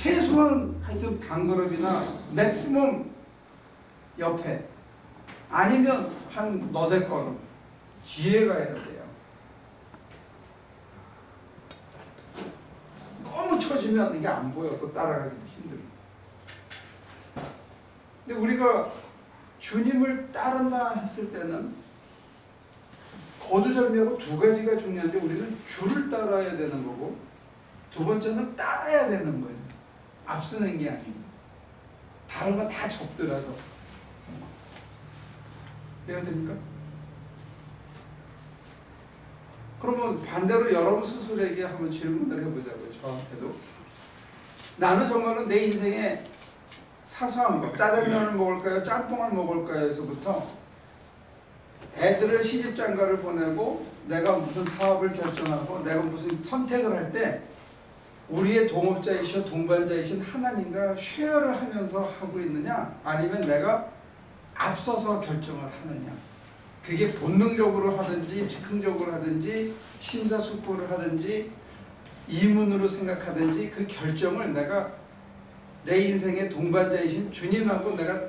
최소한 하여튼 반걸음이나 맥시멈 옆에, 아니면 한 너댓 걸음 뒤에 가야 돼요. 너무 처지면 이게 안 보여. 또 따라가기도 힘들고. 근데 우리가 주님을 따른다 했을 때는 거두절미하고 두 가지가 중요한데, 우리는 주를 따라야 되는 거고, 두 번째는 따라야 되는 거예요. 앞서는 게 아니고. 다른 거 다 접더라도. 이해가 됩니까? 그러면 반대로 여러분 스스로에게 한번 질문을 해보자고요. 저한테도. 나는 정말로 내 인생에 사소한 거, 짜장면을 먹을까요? 짬뽕을 먹을까요? 에서부터 애들을 시집장가를 보내고 내가 무슨 사업을 결정하고 내가 무슨 선택을 할 때 우리의 동업자이시오 동반자이신 하나님과 쉐어를 하면서 하고 있느냐, 아니면 내가 앞서서 결정을 하느냐. 그게 본능적으로 하든지 즉흥적으로 하든지 심사숙고를 하든지 이문으로 생각하든지 그 결정을 내가 내 인생의 동반자이신 주님하고 내가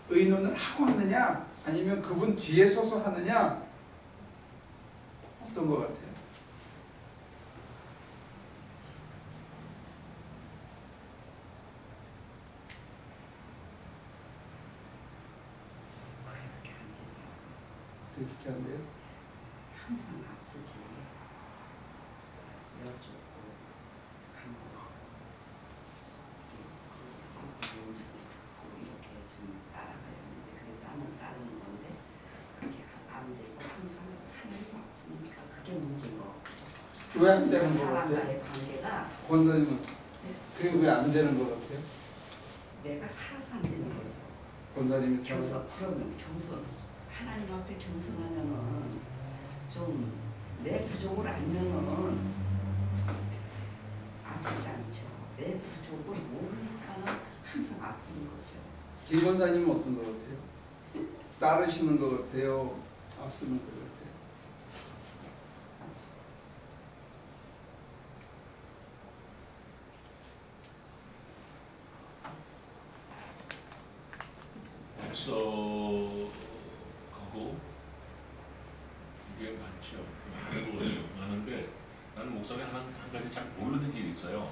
의논을 하고 하느냐, 아니면 그분 뒤에 서서 하느냐, 어떤 것 같아요? 그렇게 안 돼요? 항상 앞서지. 여쭙고 감고 그 음성을 듣고 이렇게 좀 따라가야 하는데, 그게 나는 따르는 건데 그게 안 되고 항상 하나님 없으니까 그게 문제인 것 같아요. 왜 안 되는 것 같아요? 사람과의 관계가. 권사님은 그게 왜 안 되는 것 같아요? 내가 살아서 안 되는 거죠. 권사님이 그러면 겸손. 하나님 앞에 겸손하면은 좀 내 부족을 알면은 앞서지 않죠. 내 부족을 모르니까는 항상 앞서는 거죠. 김 권사님은 어떤 것 같아요? 따르시는 것 같아요? 앞서는 것 같아요? 앞서가고 이게 많죠. 많은데 나는 목사님 한 가지 잘 모르는 게 있어요.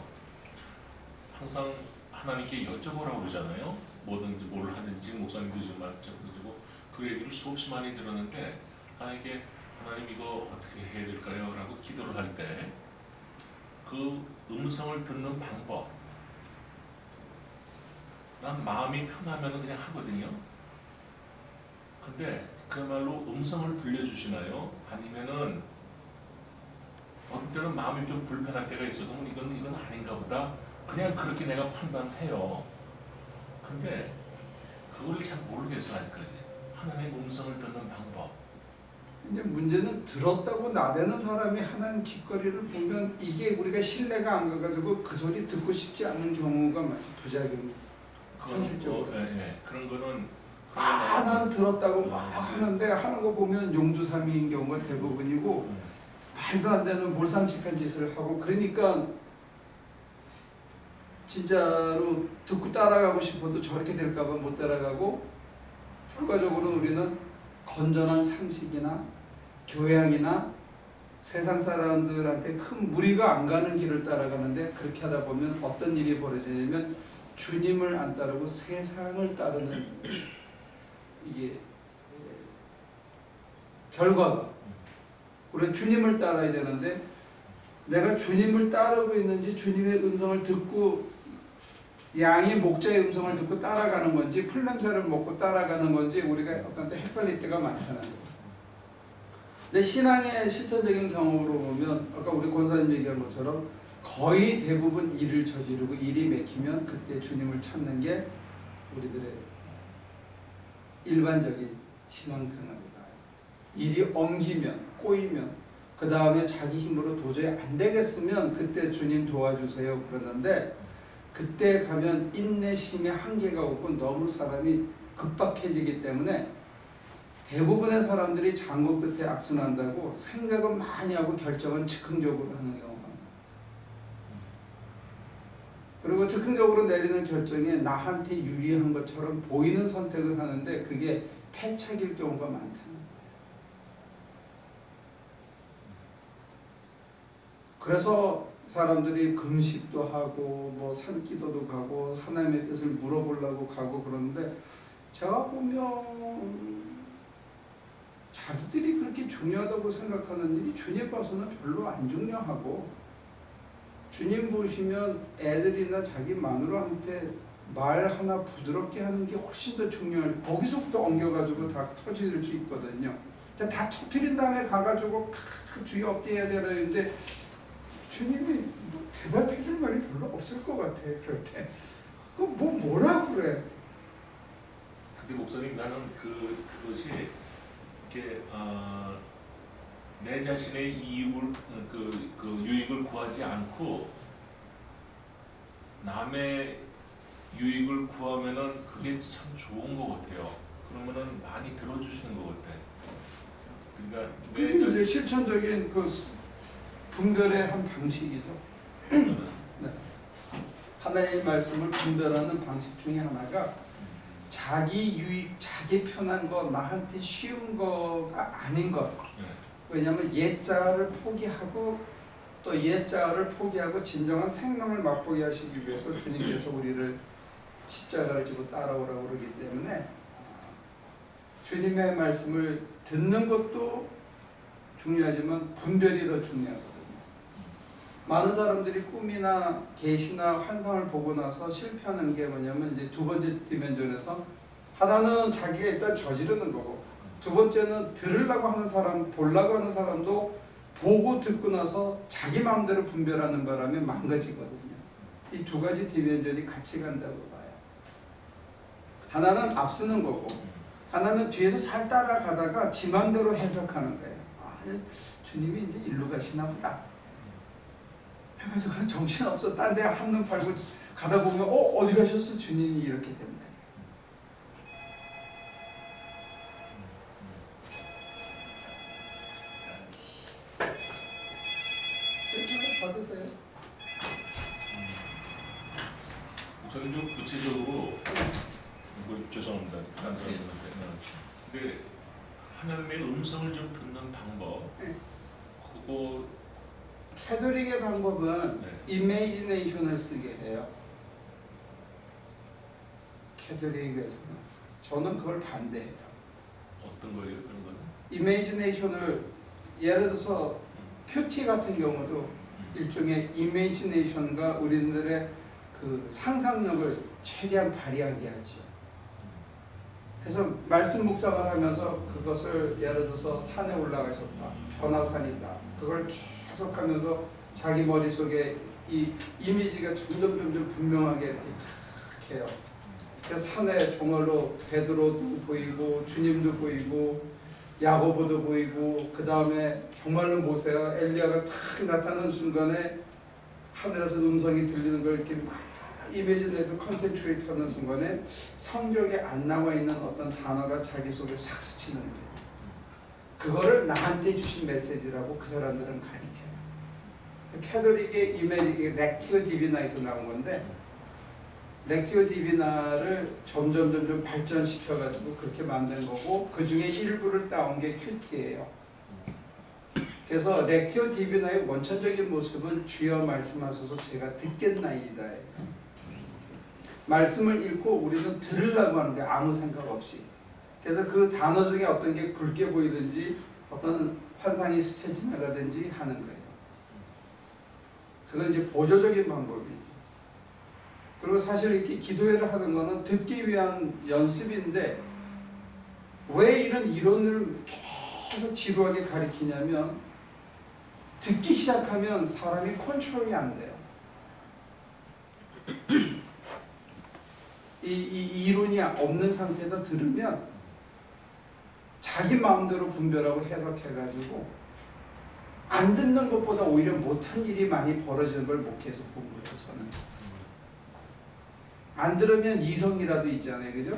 항상 하나님께 여쭤보라고 그러잖아요. 뭐든지 뭘 하든지. 목사님도 좀 여쭤보고 그 얘기를 수없이 많이 들었는데, 하나님께 하나님 이거 어떻게 해야 될까요? 라고 기도를 할 때 그 음성을 듣는 방법, 난 마음이 편하면 그냥 하거든요. 근데 그야말로 음성을 들려주시나요? 아니면은 어떤 때는 마음이 좀 불편할 때가 있어도 이건 아닌가 보다, 그냥 그렇게 내가 판단해요. 근데 그거를 잘 모르겠어 아직까지. 하나님의 음성을 듣는 방법. 이제 문제는 들었다고 나대는 사람이 하는 짓거리를 보면 이게 우리가 신뢰가 안 가가지고 그 소리 듣고 싶지 않은 경우가 많죠. 부작용이. 현실적으로. 그런 거는 나는 들었다고 막 네. 하는데 하는 거 보면 용두사미인 경우가 대부분이고, 말도 안 되는 몰상식한 짓을 하고, 그러니까 진짜로 듣고 따라가고 싶어도 저렇게 될까봐 못 따라가고, 결과적으로 우리는 건전한 상식이나 교양이나 세상 사람들한테 큰 무리가 안 가는 길을 따라가는데, 그렇게 하다 보면 어떤 일이 벌어지냐면 주님을 안 따르고 세상을 따르는 이게 결과가, 우리가 주님을 따라야 되는데 내가 주님을 따르고 있는지, 주님의 음성을 듣고 양이 목자의 음성을 듣고 따라가는 건지, 풀냄새를 먹고 따라가는 건지 우리가 어떤 때 헷갈릴 때가 많다는 거예요. 근데 신앙의 실천적인 경험으로 보면 아까 우리 권사님 얘기한 것처럼 거의 대부분 일을 저지르고 일이 맥히면 그때 주님을 찾는 게 우리들의 일반적인 신앙생활이다. 일이 엉기면, 꼬이면, 그 다음에 자기 힘으로 도저히 안 되겠으면 그때 주님 도와주세요 그러는데, 그때 가면 인내심의 한계가 오고 너무 사람이 급박해지기 때문에 대부분의 사람들이 장고 끝에 악순한다고 생각은 많이 하고 결정은 즉흥적으로 하는 경우가 많아요. 그리고 즉흥적으로 내리는 결정에 나한테 유리한 것처럼 보이는 선택을 하는데 그게 패착일 경우가 많다는 거예요. 그래서 사람들이 금식도 하고 뭐 산기도도 가고 하나님의 뜻을 물어보려고 가고 그러는데 제가 보면 자기들이 그렇게 중요하다고 생각하는 일이 주님 봐서는 별로 안 중요하고, 주님 보시면 애들이나 자기 마누라한테 말 하나 부드럽게 하는 게 훨씬 더 중요해요. 거기서부터 엉겨가지고 다 터질 수 있거든요. 다 터뜨린 다음에 가가지고 주의 없게 해야 되는데 주님이 뭐 대답해 줄 말이 별로 없을 것 같아. 그럴 때 뭐라 그래. 근데 목사님, 나는 그것이 이렇게 내 자신의 이익을 유익을 구하지 않고 남의 유익을 구하면은 그게 참 좋은 것 같아요. 그러면은 많이 들어주시는 것 같아. 그러니까 내 이제 자신 실천적인 그 분별의 한 방식이죠. 네. 하나님의 말씀을 분별하는 방식 중에 하나가 자기 유익, 자기 편한 거, 나한테 쉬운 거가 아닌 것. 왜냐하면 옛자를 포기하고 또 옛자를 포기하고 진정한 생명을 맛보게 하시기 위해서 주님께서 우리를 십자가를 지고 따라오라고 그러기 때문에 주님의 말씀을 듣는 것도 중요하지만 분별이 더 중요하거든요. 많은 사람들이 꿈이나 계시나 환상을 보고 나서 실패하는 게 뭐냐면 이제 두 번째 디멘전에서 하나는 자기가 일단 저지르는 거고, 두 번째는 들으려고 하는 사람, 보려고 하는 사람도 보고 듣고 나서 자기 마음대로 분별하는 바람에 망가지거든요. 이 두 가지 디멘전이 같이 간다고 봐요. 하나는 앞서는 거고, 하나는 뒤에서 잘 따라가다가 지 마음대로 해석하는 거예요. 주님이 이제 일로 가시나 보다 해가지고 정신없어 딴 데 한눈 팔고 가다 보면 어디 가셨어? 주님이 이렇게 된다. 받으세요. 저는 좀 구체적으로 죄송합니다. 근데 하나님의 음성을 좀 듣는 방법, 그거 캐톨릭의 방법은 이미지네이션을 쓰게 해요. 캐톨릭에서는 저는 그걸 반대해요. 어떤 거예요? 그런 거는? 이미지네이션을 예를 들어서 큐티 같은 경우도 일종의 이미지네이션과 우리들의 그 상상력을 최대한 발휘하게 하죠. 그래서 말씀 묵상을 하면서 그것을 예를 들어서 산에 올라가셨다, 변화산이다, 그걸 계속하면서 자기 머릿속에 이 이미지가 점점 분명하게 이렇게 탁 해요. 그래서 산에 정말로 베드로도 보이고 주님도 보이고 야고보도 보이고, 그 다음에 정말로 모세와 엘리야가 탁 나타나는 순간에 하늘에서 음성이 들리는 걸 이렇게 막 이미지내서 컨센트레이트 하는 순간에 성경에 안 나와 있는 어떤 단어가 자기 속에 싹 스치는 거예요. 그거를 나한테 주신 메시지라고 그 사람들은 가리켜요. 캐톨릭의 이미지, 렉티오 디비나에서 나온 건데, 렉티오 디비나를 점점 발전시켜가지고 그렇게 만든 거고, 그 중에 일부를 따온 게 큐티예요. 그래서 렉티오 디비나의 원천적인 모습은 주여 말씀하소서 제가 듣겠나이다예요. 말씀을 읽고 우리는 들으려고 하는 게 아무 생각 없이. 그래서 그 단어 중에 어떤 게 굵게 보이든지 어떤 환상이 스쳐 지나가든지 하는 거예요. 그건 이제 보조적인 방법이죠. 그리고 사실 이렇게 기도회를 하는 거는 듣기 위한 연습인데, 왜 이런 이론을 계속 지루하게 가리키냐면, 듣기 시작하면 사람이 컨트롤이 안 돼요. 이 이론이 없는 상태에서 들으면 자기 마음대로 분별하고 해석해가지고 안 듣는 것보다 오히려 못한 일이 많이 벌어지는 걸 목회에서 본 거예요. 저는 안 들으면 이성이라도 있잖아요, 그죠?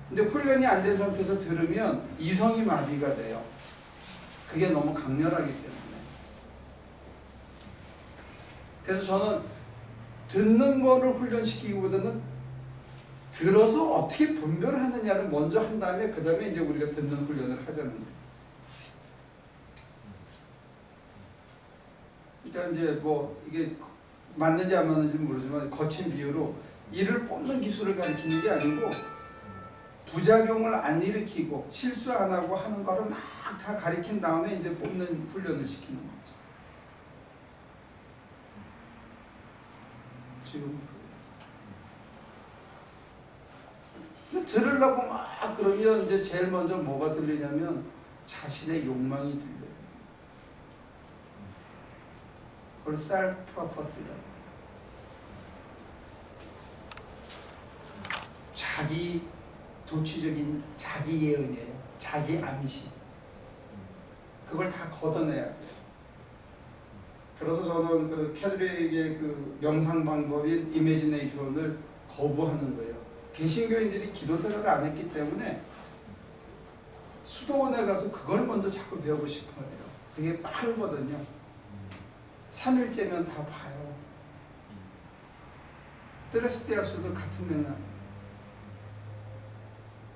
근데 훈련이 안 된 상태에서 들으면 이성이 마비가 돼요. 그게 너무 강렬하기 때문에. 그래서 저는 듣는 거를 훈련시키기보다는 들어서 어떻게 분별하느냐를 먼저 한 다음에 그 다음에 이제 우리가 듣는 훈련을 하자는 거예요. 그러니까 이제 뭐 이게 맞는지 안 맞는지 모르지만 거친 비유로 이를 뽑는 기술을 가르치는 게 아니고 부작용을 안 일으키고 실수 안 하고 하는 거를 막 다 가르친 다음에 이제 뽑는 훈련을 시키는 거죠. 지금 근데 들으려고 막 그러면 이제 제일 먼저 뭐가 들리냐면 자신의 욕망이 들려요. 그걸 셀프-퍼포스라고 해요. 자기 도취적인 자기 예언이에요. 자기 암시. 그걸 다 걷어내야 돼요. 그래서 저는 그 캐드릭의 그 명상 방법인 이미지네이션을 거부하는 거예요. 개신교인들이 기도 생활을 안 했기 때문에 수도원에 가서 그걸 먼저 자꾸 배우고 싶어 해요. 그게 빠르거든요. 3일째면 다 봐요. 뜨레스티아스도 같은 맥락.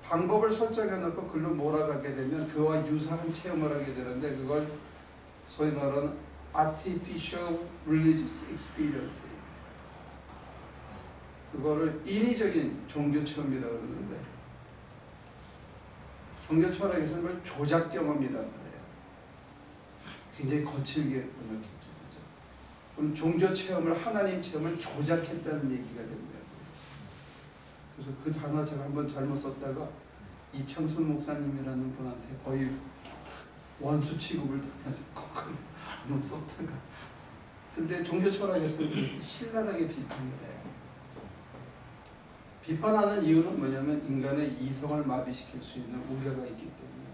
방법을 설정해 놓고 글로 몰아가게 되면 그와 유사한 체험을 하게 되는데 그걸 소위 말하는 artificial religious experience. 그거를 인위적인 종교 체험이라고 그러는데 종교 철학에서는 그걸 조작 경험이라고 해요. 굉장히 거칠게 느꼈죠. 그럼 종교 체험을 하나님 체험을 조작했다는 얘기가 됩니다. 그래서 그 단어 제가 한번 잘못 썼다가 이창순 목사님이라는 분한테 거의 원수 취급을 당해서 그걸 한번 썼다가 근데 종교 철학에서는 그렇게 신랄하게 비판을 해요. 비판하는 이유는 뭐냐면 인간의 이성을 마비시킬 수 있는 우려가 있기 때문에.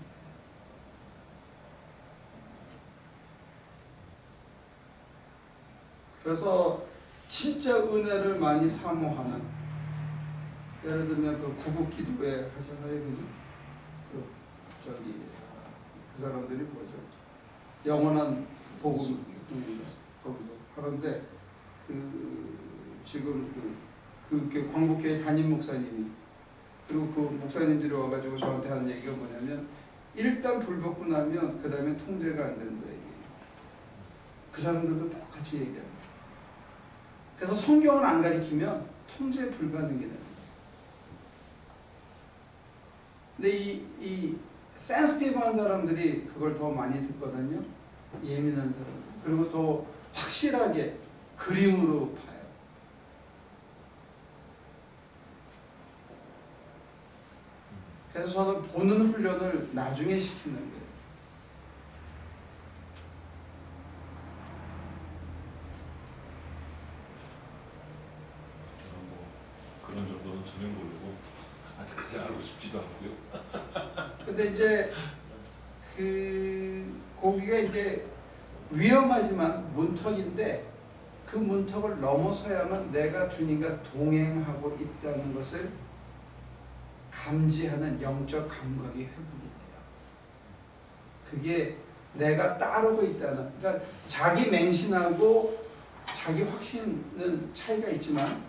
그래서 진짜 은혜를 많이 사모하는 예를 들면 그 구국기도회 하잖아요, 그죠? 그 사람들이 뭐죠? 영원한 복음 거기서 하는데 지금 그 광복교회 담임 목사님이 그리고 그 목사님들이 와가지고 저한테 하는 얘기가 뭐냐면 일단 불 받고 나면 그 다음에 통제가 안 된다 얘기예요. 그 사람들도 똑같이 얘기합니다. 그래서 성경을 안 가리키면 통제 불가능이 됩니다. 근데 이 센시티브한 사람들이 그걸 더 많이 듣거든요. 예민한 사람들. 그리고 더 확실하게 그림으로 봐요. 그래서 저는 보는 훈련을 나중에 시키는 거예요. 저는 뭐 그런 정도는 전혀 모르고 아직까지 알고 싶지도 않고요. 근데 이제 거기가 이제 위험하지만 문턱인데 그 문턱을 넘어서야만 내가 주님과 동행하고 있다는 것을 감지하는 영적 감각이 회복이 돼요. 그게 내가 따르고 있다는, 그러니까 자기 맹신하고 자기 확신은 차이가 있지만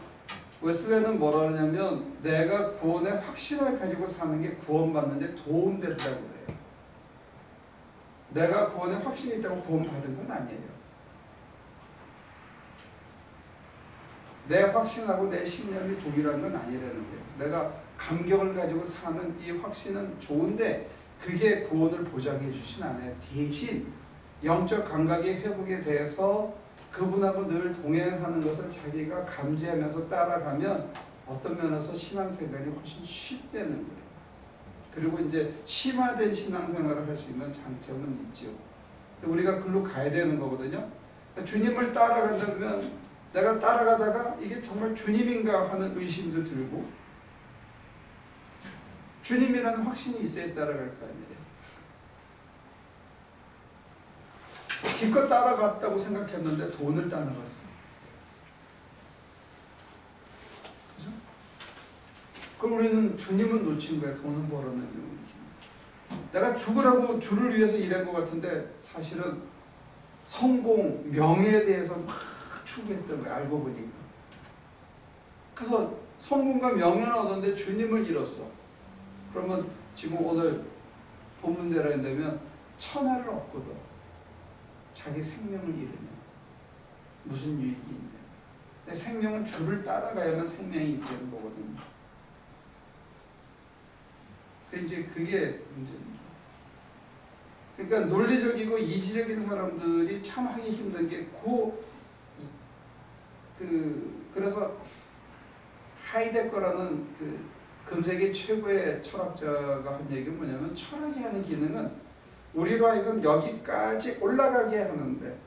웨슬레는 뭐라 하냐면 내가 구원의 확신을 가지고 사는 게 구원받는 데 도움된다고 그래요. 내가 구원의 확신이 있다고 구원받은 건 아니에요. 내 확신하고 내 신념이 동일한 건 아니라는 거예요. 내가 감격을 가지고 사는 이 확신은 좋은데 그게 구원을 보장해 주진 않아요. 대신 영적 감각이 회복에 대해서 그분하고 늘 동행하는 것을 자기가 감지하면서 따라가면 어떤 면에서 신앙생활이 훨씬 쉽다는 거예요. 그리고 이제 심화된 신앙생활을 할 수 있는 장점은 있죠. 우리가 글로 가야 되는 거거든요. 주님을 따라간다면 내가 따라가다가 이게 정말 주님인가 하는 의심도 들고 주님이라는 확신이 있어야 따라갈 거 아니에요. 기껏 따라갔다고 생각했는데 돈을 따라갔어. 그죠? 그럼 우리는 주님은 놓친 거야. 돈은 벌었는데. 내가 죽으라고 주를 위해서 일한 것 같은데 사실은 성공, 명예에 대해서 막 추구했던 거야. 알고 보니까. 그래서 성공과 명예는 얻었는데 주님을 잃었어. 그러면 지금 오늘 본문대로 한다면 천하를 얻고도 자기 생명을 잃으면 무슨 유익이 있냐. 내 생명은 주를 따라가야만 생명이 있다는 거거든요. 이제 그게 문제입니다. 그러니까 논리적이고 이지적인 사람들이 참 하기 힘든 게 그래서 하이데거라는 그 금세기 최고의 철학자가 한 얘기가 뭐냐면 철학이 하는 기능은 우리로 하여금 여기까지 올라가게 하는데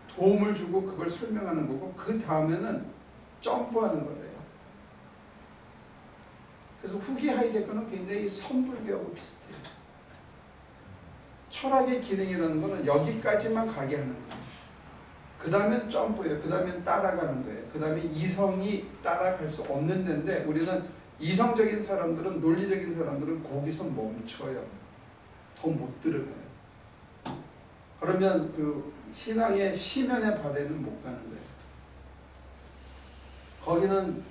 도움을 주고 그걸 설명하는 거고 그 다음에는 점프하는 거래요. 그래서 후기 하이데거는 굉장히 선불교하고 비슷해요. 철학의 기능이라는 것은 여기까지만 가게 하는 거예요. 그 다음엔 점프예요. 그 다음엔 따라가는 거예요. 그 다음에 이성이 따라갈 수 없는 데인데 우리는 이성적인 사람들은 논리적인 사람들은 거기서 멈춰요. 더 못 들어가요. 그러면 그 신앙의 시면의 바다에는 못 가는 거예요. 거기는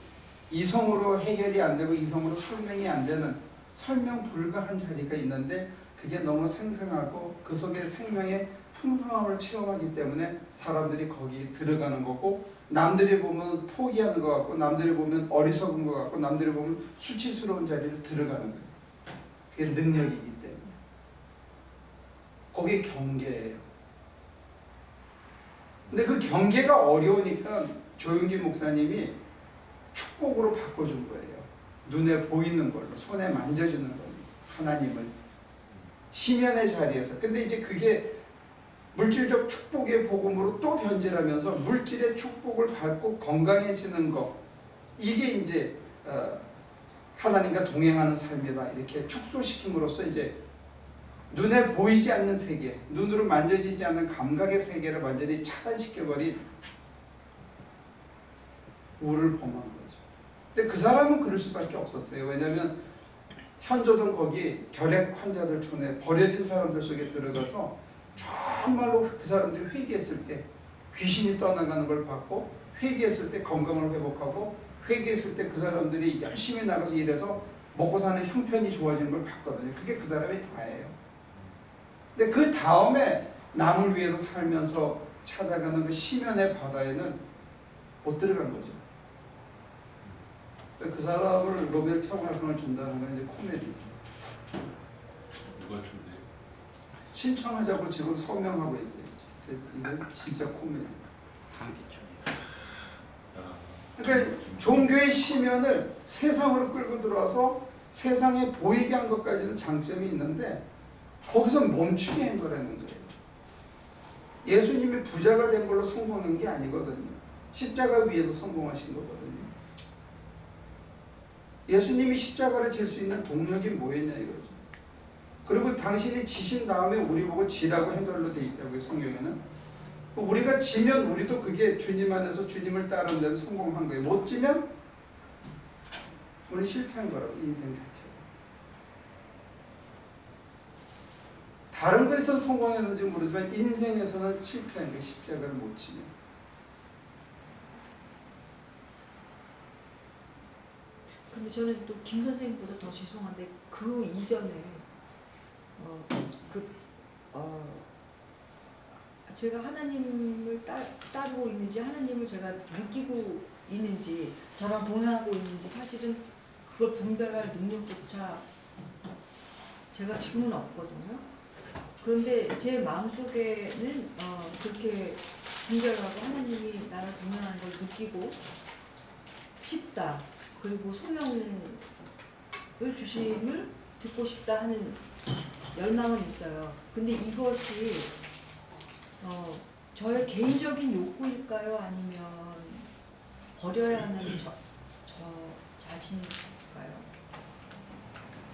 이성으로 해결이 안 되고 이성으로 설명이 안 되는 설명 불가한 자리가 있는데 그게 너무 생생하고 그 속에 생명의 풍성함을 체험하기 때문에 사람들이 거기 들어가는 거고 남들이 보면 포기하는 것 같고 남들이 보면 어리석은 것 같고 남들이 보면 수치스러운 자리를 들어가는 거예요. 그게 능력이기 때문에. 그게 경계예요. 근데 그 경계가 어려우니까 조용기 목사님이 축복으로 바꿔준 거예요. 눈에 보이는 걸로, 손에 만져주는 걸로 하나님을 시면의 자리에서. 근데 이제 그게 물질적 축복의 복음으로 또 변질하면서 물질의 축복을 받고 건강해지는 것, 이게 이제 하나님과 동행하는 삶이다 이렇게 축소시킴으로써 이제 눈에 보이지 않는 세계, 눈으로 만져지지 않는 감각의 세계를 완전히 차단시켜버린 우를 범한 거죠. 근데 그 사람은 그럴 수밖에 없었어요. 왜냐하면 현조는 거기 결핵 환자들 촌에 버려진 사람들 속에 들어가서 정말로 그 사람들이 회개했을 때 귀신이 떠나가는 걸 봤고 회개했을 때 건강을 회복하고 회개했을 때 그 사람들이 열심히 나가서 일해서 먹고 사는 형편이 좋아지는 걸 봤거든요. 그게 그 사람이 다예요. 근데 그 다음에 남을 위해서 살면서 찾아가는 그 시면의 바다에는 못 들어간 거죠. 그 사람을 노벨 평화상을 준다는 건 이제 코미디죠. 누가 준대요? 신청하자고 지금 서명하고 있대요. 이건 진짜 코미디. 그러니까 종교의 시면을 세상으로 끌고 들어와서 세상에 보이게 한 것까지는 장점이 있는데 거기서 멈추게 한 거라는 거예요. 예수님이 부자가 된 걸로 성공한 게 아니거든요. 십자가 위에서 성공하신 거거든요. 예수님이 십자가를 질 수 있는 동력이 뭐였냐 이거죠. 그리고 당신이 지신 다음에 우리 보고 지라고 해설로 돼 있다고요. 성경에는. 우리가 지면 우리도 그게 주님 안에서 주님을 따르는 데는 성공한 거예요. 못 지면 우리는 실패한 거라고. 인생 자체가. 다른 거에서는 성공했는지 모르지만 인생에서는 실패한 게 십자가를 못 지면. 근데 저는 또 김 선생님보다 더 죄송한데 그 이전에 제가 하나님을 따르고 있는지 하나님을 제가 느끼고 있는지 저랑 동행하고 있는지 사실은 그걸 분별할 능력조차 제가 지금은 없거든요. 그런데 제 마음속에는 그렇게 분별하고 하나님이 나랑 동행하는 걸 느끼고 싶다. 그리고 소명을 주심을 듣고 싶다 하는 열망은 있어요. 근데 이것이 저의 개인적인 욕구일까요? 아니면 버려야 하는 저 자신일까요?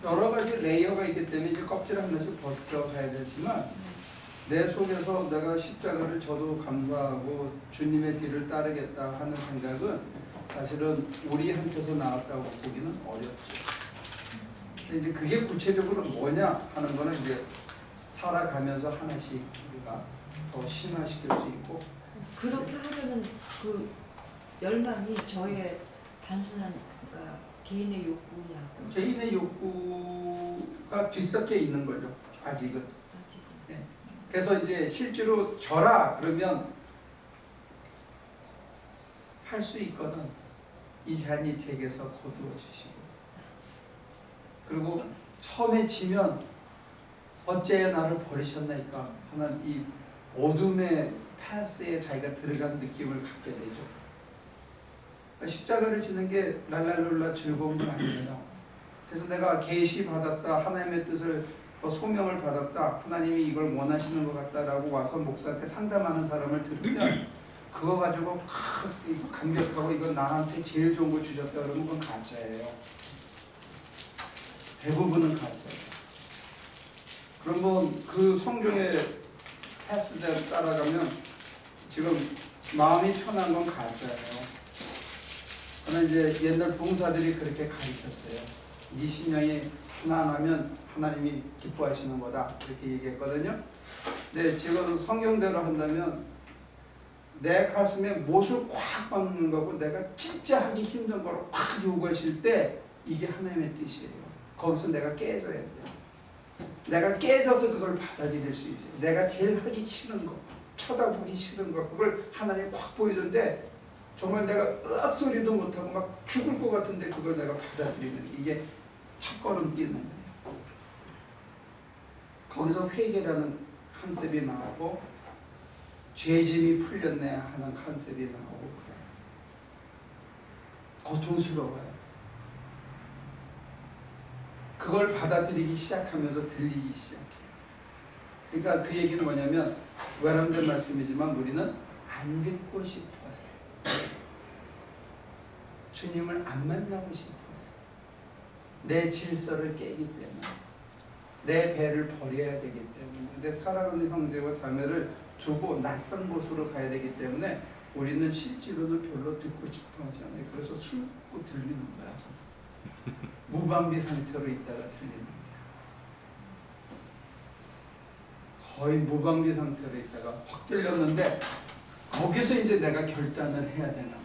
여러 가지 레이어가 있기 때문에 이제 껍질 하나씩 벗겨가야 되지만 내 속에서 내가 십자가를 져도 감사하고 주님의 뒤를 따르겠다 하는 생각은 사실은 우리한테서 나왔다고 보기는 어렵죠. 근데 이제 그게 구체적으로 뭐냐 하는 거는 이제 살아가면서 하나씩 우리가 더 심화시킬 수 있고 그렇게 하려는 그 열망이 저의 단순한 그러니까 개인의 욕구냐고 개인의 욕구가 뒤섞여 있는 거죠. 아직은. 아직은. 그래서 이제 실제로 져라 그러면 할 수 있거든. 이 잔이 제게서 거두어 주시고. 그리고 처음에 지면 어째 나를 버리셨나이까 하는 이 어둠의 패스에 자기가 들어간 느낌을 갖게 되죠. 십자가를 지는 게 랄랄룰라 즐거운 건 아니에요. 그래서 내가 계시 받았다, 하나님의 뜻을 소명을 받았다, 하나님이 이걸 원하시는 것 같다라고 와서 목사한테 상담하는 사람을 들으면 그거 가지고 이거 감격하고 이건 나한테 제일 좋은 걸 주셨다 그러면 그건 가짜예요. 대부분은 가짜예요. 그러면 그 성경의 패스대로 따라가면 지금 마음이 편한 건 가짜예요. 그러나 이제 옛날 봉사들이 그렇게 가르쳤어요. 네 신령이 편안하면 하나님이 기뻐하시는 거다 이렇게 얘기했거든요. 근데 지금 성경대로 한다면 내 가슴에 못을 콱 박는 거고 내가 진짜 하기 힘든 걸 확 요구하실 때 이게 하나님의 뜻이에요. 거기서 내가 깨져야 돼요. 내가 깨져서 그걸 받아들일 수 있어요. 내가 제일 하기 싫은 거, 쳐다보기 싫은 거, 그걸 하나님 확 보여주는데 정말 내가 으악 소리도 못하고 막 죽을 것 같은데 그걸 내가 받아들이는 이게 첫걸음 뛰는 거예요. 거기서 회개라는 컨셉이 나오고 죄짐이 풀렸네 하는 컨셉이 나오고 그래요. 고통스러워요. 그걸 받아들이기 시작하면서 들리기 시작해요. 그러니까 그 얘기는 뭐냐면 외람된 말씀이지만 우리는 안 듣고 싶어요. 주님을 안 만나고 싶어요. 내 질서를 깨기 때문에 내 배를 버려야 되기 때문에 내 사랑하는 형제와 자매를 두고 낯선 곳으로 가야 되기 때문에 우리는 실제로는 별로 듣고 싶어 하지 않아요. 그래서 술 먹고 들리는 거야. 무방비 상태로 있다가 들리는 거야. 거의 무방비 상태로 있다가 확 들렸는데 거기서 이제 내가 결단을 해야 되나 봐.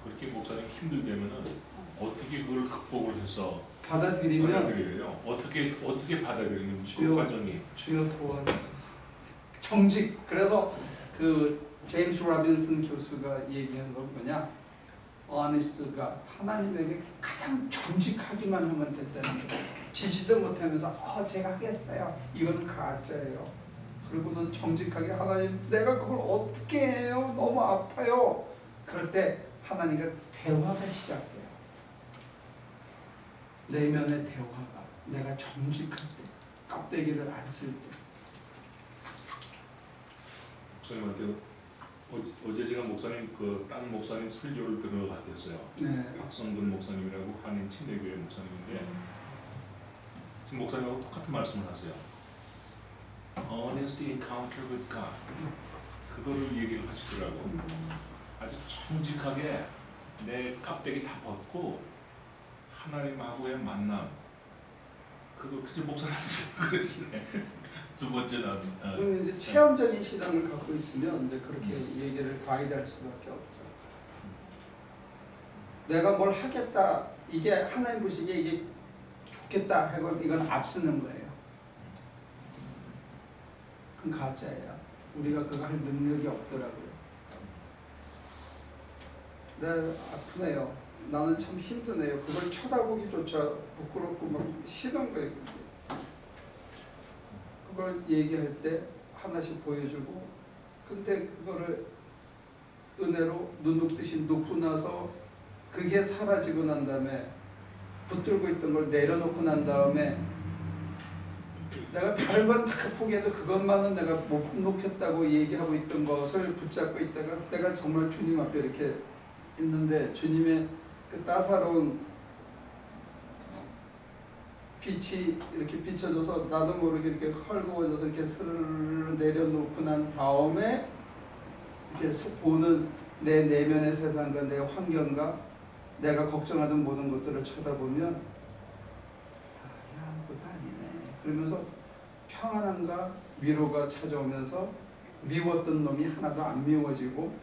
그렇게 목사님 힘들다면은 어떻게 그걸 극복을 해서 받아들이면 받아들여요? 어떻게 받아들이는 그 과정이? 주여 도와주소서. 정직. 그래서 그 제임스 라빈슨 교수가 얘기한 건 뭐냐? 어니스트가 하나님에게 가장 정직하기만 하면 된다는 거예요. 지지도 못하면서 제가 하겠어요. 이거는 가짜예요. 그리고는 정직하게 하나님 내가 그걸 어떻게 해요? 너무 아파요. 그럴 때 하나님과 대화가 시작돼요. 내면의 대화가 내가 정직할 때 껍데기를 안 쓸 때. 목사님한테 어제 제가 목사님 딴 목사님 설교를 들어갔댔어요. 네. 박성근 목사님이라고 한인 침례교회 목사님인데 지금 목사님하고 똑같은 말씀을 하세요. Honest encounter with God. 그거를 얘기를 하시더라고. 아주 정직하게 내 껍데기 다 벗고 하나님하고의 만남. 그거 그저 목사님 그러시네. 두 번째 그럼 이제 체험적인 신앙을 갖고 있으면 이제 그렇게 얘기를 가이드할 수밖에 없죠. 내가 뭘 하겠다, 이게 하나님 보시기에 이게 좋겠다 하고 이건 앞서는 거예요. 그건 가짜예요. 우리가 그거 할 능력이 없더라고요. 내가 아프네요. 나는 참 힘드네요. 그걸 쳐다보기조차 부끄럽고 막 싫은 거예요. 그걸 얘기할 때 하나씩 보여주고, 근데 그거를 은혜로 눈녹듯이 놓고 나서 그게 사라지고 난 다음에 붙들고 있던 걸 내려놓고 난 다음에 내가 다른 건 다 포기해도 그것만은 내가 못 놓겠다고 얘기하고 있던 것을 붙잡고 있다가 내가 정말 주님 앞에 이렇게 있는데 주님의 그 따사로운 빛이 이렇게 비춰져서 나도 모르게 이렇게 헐거워져서 이렇게 스르르 내려놓고 난 다음에 이렇게 보는 내 내면의 세상과 내 환경과 내가 걱정하던 모든 것들을 쳐다보면 아무것도 아니네. 그러면서 평안함과 위로가 찾아오면서 미웠던 놈이 하나도 안 미워지고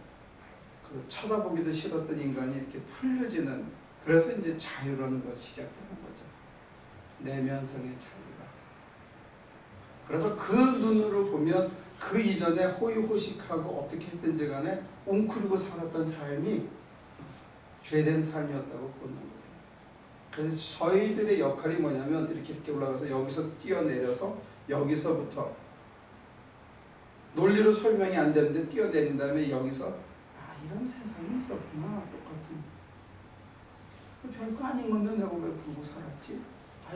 그 쳐다보기도 싫었던 인간이 이렇게 풀려지는, 그래서 이제 자유라는 것이 시작되는 거죠. 내면성의 자유가. 그래서 그 눈으로 보면 그 이전에 호의호식하고 어떻게 했든지 간에 웅크리고 살았던 삶이 죄된 삶이었다고 보는 거예요. 그래서 저희들의 역할이 뭐냐면 이렇게 올라가서 여기서 뛰어내려서 여기서부터 논리로 설명이 안 되는데 뛰어내린 다음에 여기서 이런 세상이 있었구나. 똑같은 별거 아닌 건데 내가 왜 그러고 살았지?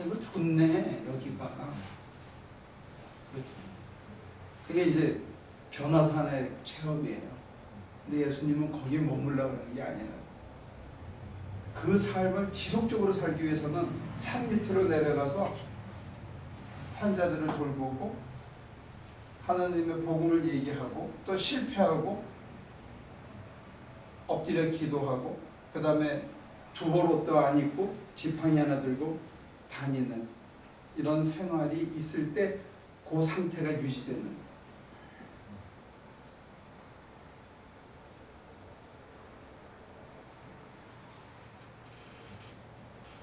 이거 좋네 여기가. 그렇죠. 그게 이제 변화산의 체험이에요. 근데 예수님은 거기에 머물려고 하는 게 아니에요. 그 삶을 지속적으로 살기 위해서는 산 밑으로 내려가서 환자들을 돌보고 하나님의 복음을 얘기하고 또 실패하고 엎드려 기도하고 그 다음에 두벌 옷도 안 입고 지팡이 하나 들고 다니는 이런 생활이 있을 때 그 상태가 유지되는 거예요.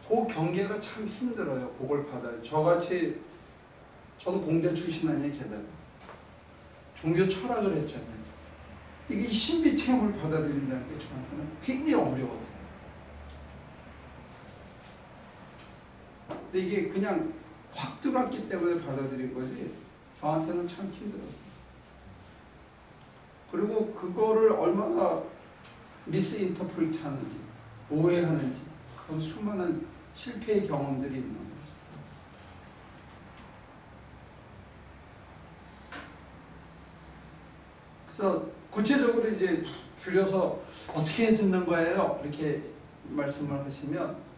그 경계가 참 힘들어요. 그걸 받아요. 저같이 저는 공대 출신 아니에요. 게다가 종교 철학을 했잖아요. 이게 신비 체험을 받아들인다는 게 저한테는 굉장히 어려웠어요. 근데 이게 그냥 확 들어왔기 때문에 받아들인 거지 저한테는 참 힘들었어요. 그리고 그거를 얼마나 미스인터프리트 하는지 오해하는지 그런 수많은 실패의 경험들이 있는 거죠. 그래서 구체적으로 이제 줄여서 어떻게 듣는 거예요? 이렇게 말씀을 하시면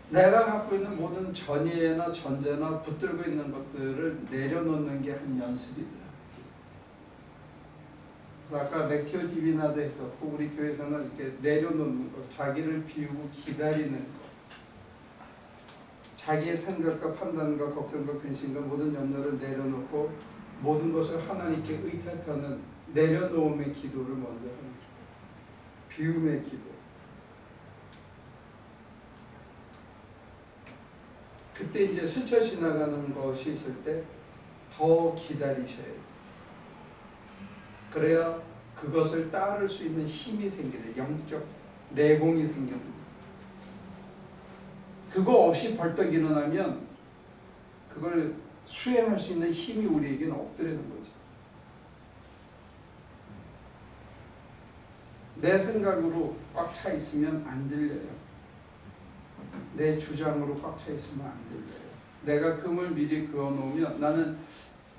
내가 갖고 있는 모든 전의나 전제나 붙들고 있는 것들을 내려놓는 게 한 연습이더라. 그래서 아까 렉티오 디비나도 했었고 우리 교회에서는 이렇게 내려놓는 것, 자기를 비우고 기다리는 것, 자기의 생각과 판단과 걱정과 근심과 모든 염려를 내려놓고 모든 것을 하나님께 의탁하는 내려놓음의 기도를 먼저 하는 거예요. 비움의 기도. 그때 이제 스쳐 지나가는 것이 있을 때 더 기다리셔야 돼요. 그래야 그것을 따를 수 있는 힘이 생기는 영적 내공이 생기는 거예요. 그거 없이 벌떡 일어나면 그걸 수행할 수 있는 힘이 우리에게는 없더라는 거죠. 내 생각으로 꽉 차 있으면 안 들려요. 내 주장으로 꽉 차 있으면 안 들려요. 내가 금을 미리 그어 놓으면 나는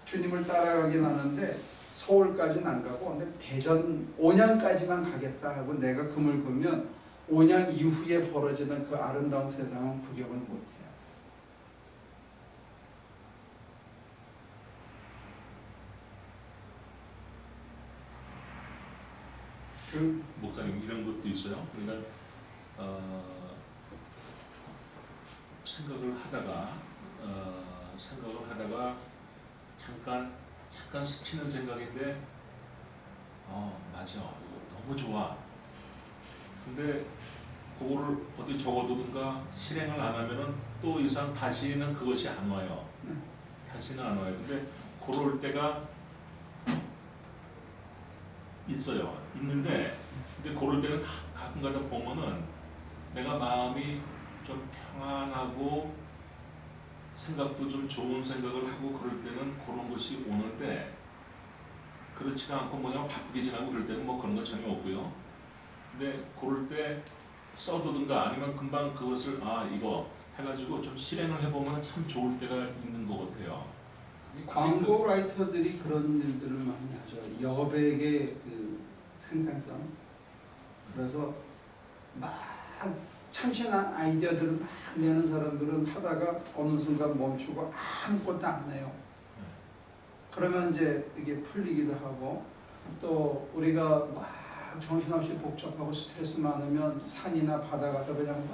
주님을 따라가긴 하는데 서울까지는 안 가고 근데 대전 온양까지만 가겠다 하고 내가 금을 그으면 온양 이후에 벌어지는 그 아름다운 세상은 구경을 못해요. 목사님 이런 것도 있어요. 그러니까 생각을 하다가 잠깐 스치는 생각인데 맞아 이거 너무 좋아. 근데 그거를 어디 적어두든가 실행을 안 하면은 또 이상 다시는 그것이 안 와요. 다시는 안 와요. 근데 그럴 때가 있어요. 있는데 근데 그럴 때는 가끔가다 보면은 내가 마음이 좀 평안하고 생각도 좀 좋은 생각을 하고 그럴 때는 그런 것이 오는데 그렇지가 않고 뭐냐 바쁘게 지나고 그럴 때는 뭐 그런 거 전혀 없고요. 근데 그럴 때 써두든가 아니면 금방 그것을 이거 해가지고 좀 실행을 해보면 참 좋을 때가 있는 것 같아요. 광고 라이터들이 그런 일들을 많이 하죠. 여백의 그 생산성. 그래서 막 참신한 아이디어들을 막 내는 사람들은 하다가 어느 순간 멈추고 아무것도 안 해요. 그러면 이제 이게 풀리기도 하고 또 우리가 막 정신없이 복잡하고 스트레스 많으면 산이나 바다 가서 그냥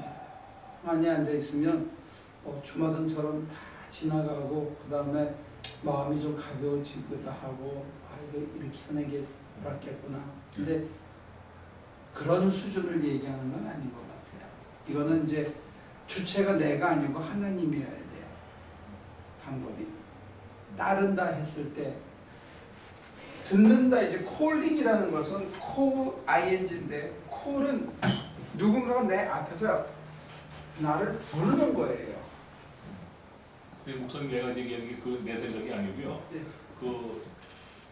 많이 앉아 있으면 주마등처럼 다 지나가고 그 다음에 마음이 좀 가벼워지기도 하고 이렇게 하는 게 옳았겠구나. 근데 그런 수준을 얘기하는 건 아닌 것 같아요. 이거는 이제 주체가 내가 아니고 하나님이어야 돼요. 방법이. 따른다 했을 때 듣는다, 이제 콜링이라는 것은 ing인데 콜은 누군가가 내 앞에서 나를 부르는 거예요. 목사님 내가 얘기하는 게 그 내 생각이 아니고요. 예.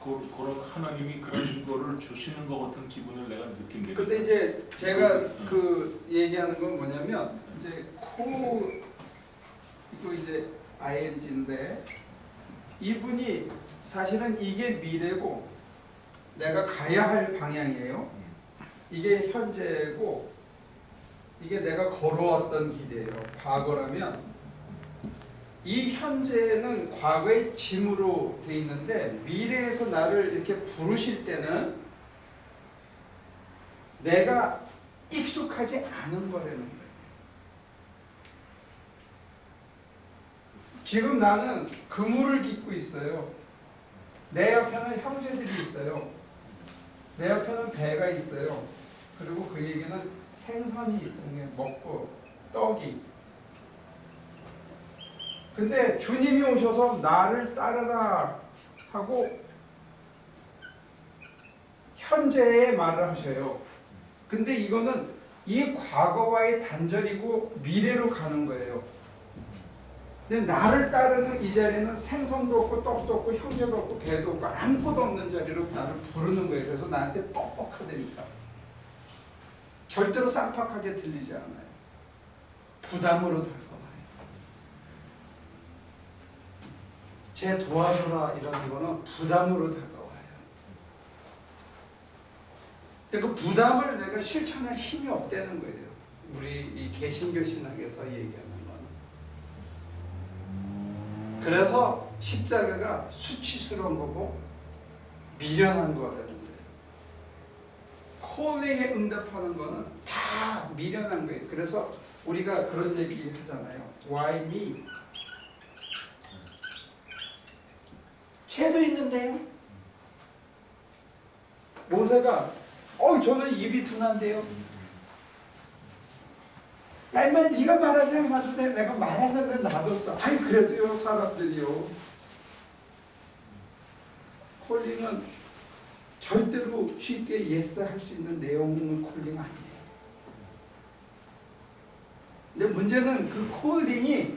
그런 하나님이 그런 거를 주시는 것 같은 기분을 내가 느낀대. 근데 이제 제가 그 얘기하는 건 뭐냐면 이제 이거 이제 ing인데 이분이 사실은 이게 미래고 내가 가야 할 방향이에요. 이게 현재고 이게 내가 걸어왔던 길이에요. 과거라면 이 현재는 과거의 짐으로 돼 있는데 미래에서 나를 이렇게 부르실 때는 내가 익숙하지 않은 거라는 거예요. 지금 나는 그물을 깃고 있어요. 내 옆에는 형제들이 있어요. 내 옆에는 배가 있어요. 그리고 그에게는 생선이 있는 게 먹고 떡이. 근데 주님이 오셔서 나를 따르라 하고 현재의 말을 하셔요. 근데 이거는 이 과거와의 단절이고 미래로 가는 거예요. 근데 나를 따르는 이 자리는 생선도 없고 떡도 없고 형제도 없고 배도 없고 아무것도 없는 자리로 나를 부르는 거예요. 그래서 나한테 뻑뻑하다니까. 절대로 쌍팍하게 들리지 않아요. 부담으로 다가와요. 제 도와줘라 이런 거는 부담으로 다가와요. 근데 그 부담을 내가 실천할 힘이 없다는 거예요. 우리 이 개신교 신학에서 얘기하는 건. 그래서 십자가가 수치스러운 거고 미련한 거라는 거예요. 콜링에 응답하는 거는 다 미련한 거예요. 그래서 우리가 그런 얘기 하잖아요. Why me? 죄도 있는데요. 모세가 저는 입이 둔한데요. 야 인마 네가 말하지 않아도 돼. 내가 말했는데 놔뒀어. 아니 그래도요 사람들이요. 콜링은 절대로 쉽게 예스 할 수 있는 내용의 콜링 아니에요. 근데 문제는 그 콜링이